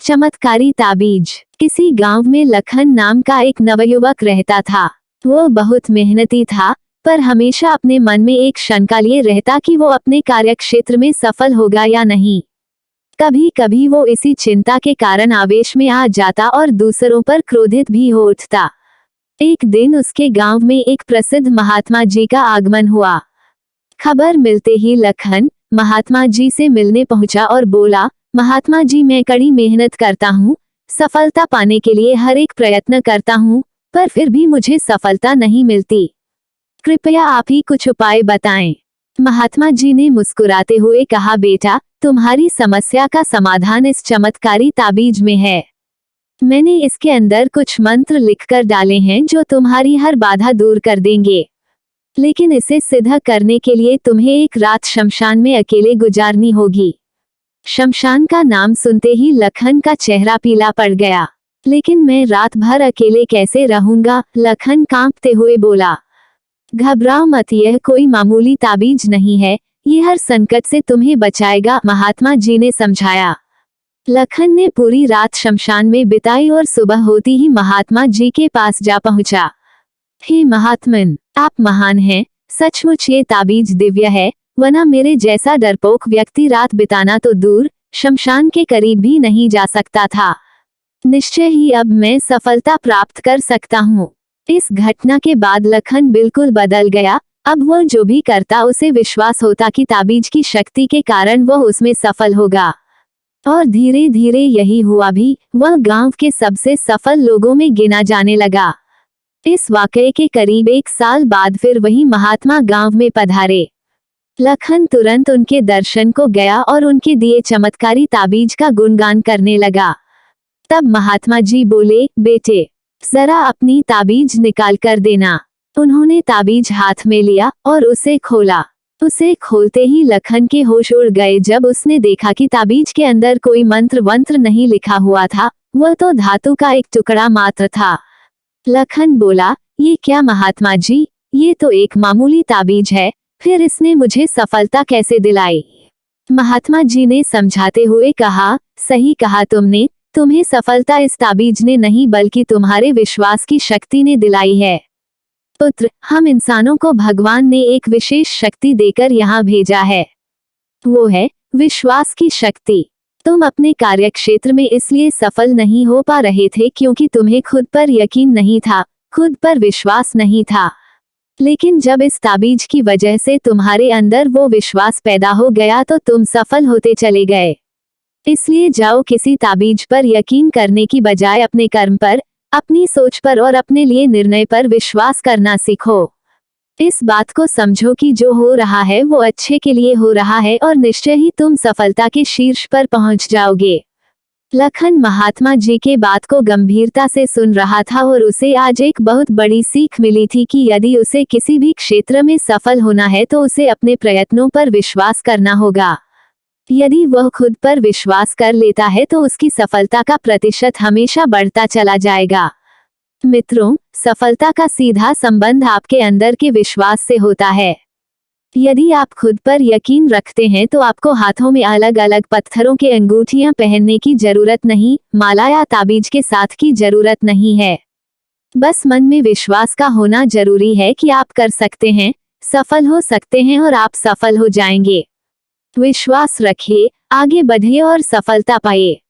चमत्कारी ताबीज। किसी गांव में लखन नाम का एक नवयुवक रहता था। वो बहुत मेहनती था, पर हमेशा अपने मन में एक शंका लिए रहता कि वो अपने कार्यक्षेत्र में सफल होगा या नहीं। कभी कभी वो इसी चिंता के कारण आवेश में आ जाता और दूसरों पर क्रोधित भी हो उठता। एक दिन उसके गांव में एक प्रसिद्ध महात्मा जी का आगमन हुआ। खबर मिलते ही लखन महात्मा जी से मिलने पहुंचा और बोला, महात्मा जी, मैं कड़ी मेहनत करता हूँ, सफलता पाने के लिए हर एक प्रयत्न करता हूँ, पर फिर भी मुझे सफलता नहीं मिलती। कृपया आप ही कुछ उपाय बताएं। महात्मा जी ने मुस्कुराते हुए कहा, बेटा, तुम्हारी समस्या का समाधान इस चमत्कारी ताबीज में है। मैंने इसके अंदर कुछ मंत्र लिखकर डाले हैं जो तुम्हारी हर बाधा दूर कर देंगे। लेकिन इसे सिद्ध करने के लिए तुम्हें एक रात शमशान में अकेले गुजारनी होगी। शमशान का नाम सुनते ही लखन का चेहरा पीला पड़ गया। लेकिन मैं रात भर अकेले कैसे रहूंगा? लखन कांपते हुए बोला। घबराओ मत, यह कोई मामूली ताबीज नहीं है, ये हर संकट से तुम्हें बचाएगा, महात्मा जी ने समझाया। लखन ने पूरी रात शमशान में बिताई और सुबह होती ही महात्मा जी के पास जा पहुंचा। हे महात्मन, आप महान हैं, सचमुच ये ताबीज दिव्य है, वरना मेरे जैसा डरपोक व्यक्ति रात बिताना तो दूर, शमशान के करीब भी नहीं जा सकता था। निश्चय ही अब मैं सफलता प्राप्त कर सकता हूँ। इस घटना के बाद लखन बिल्कुल बदल गया। अब वह जो भी करता उसे विश्वास होता कि ताबीज की शक्ति के कारण वह उसमें सफल होगा। और धीरे धीरे यही हुआ भी, वह गांव के सबसे सफल लोगों में गिना जाने लगा। इस वाकये के करीब 1 साल बाद फिर वही महात्मा गांव में पधारे। लखन तुरंत उनके दर्शन को गया और उनके दिए चमत्कारी ताबीज का गुणगान करने लगा। तब महात्मा जी बोले, बेटे, जरा अपनी ताबीज निकाल कर देना। उन्होंने ताबीज हाथ में लिया और उसे खोला। उसे खोलते ही लखन के होश उड़ गए जब उसने देखा कि ताबीज के अंदर कोई मंत्र वंत्र नहीं लिखा हुआ था, वह तो धातु का एक टुकड़ा मात्र था। लखन बोला, ये क्या महात्मा जी, ये तो एक मामूली ताबीज है, फिर इसने मुझे सफलता कैसे दिलाई? महात्मा जी ने समझाते हुए कहा, सही कहा तुमने, तुम्हें सफलता इस ताबीज ने नहीं बल्कि तुम्हारे विश्वास की शक्ति ने दिलाई है। पुत्र, हम इंसानों को भगवान ने एक विशेष शक्ति देकर यहाँ भेजा है। वो है विश्वास की शक्ति। तुम अपने कार्यक्षेत्र में इसलिए सफल नहीं हो पा रहे थे क्योंकि तुम्हें खुद पर यकीन नहीं था, खुद पर विश्वास नहीं था। लेकिन जब इस ताबीज की वजह से तुम्हारे अंदर वो विश्वास पैदा हो गया तो तुम सफल होते चले गए। इसलिए जाओ, किसी ताबीज पर यकीन करने की बजाय अपने कर्म पर, अपनी सोच पर और अपने लिए निर्णय पर विश्वास करना सीखो। इस बात को समझो कि जो हो रहा है वो अच्छे के लिए हो रहा है और निश्चय ही तुम सफलता के शीर्ष पर पहुंच जाओगे। लखन महात्मा जी के बात को गंभीरता से सुन रहा था और उसे आज एक बहुत बड़ी सीख मिली थी कि यदि उसे किसी भी क्षेत्र में सफल होना है तो उसे अपने प्रयत्नों पर विश्वास करना होगा। यदि वह खुद पर विश्वास कर लेता है तो उसकी सफलता का प्रतिशत हमेशा बढ़ता चला जाएगा। मित्रों, सफलता का सीधा संबंध आपके अंदर के विश्वास से होता है। यदि आप खुद पर यकीन रखते हैं तो आपको हाथों में अलग अलग पत्थरों के अंगूठियां पहनने की जरूरत नहीं, माला या ताबीज के साथ की जरूरत नहीं है। बस मन में विश्वास का होना जरूरी है कि आप कर सकते हैं, सफल हो सकते हैं और आप सफल हो जाएंगे। विश्वास रखिए, आगे बढ़िए और सफलता पाइए।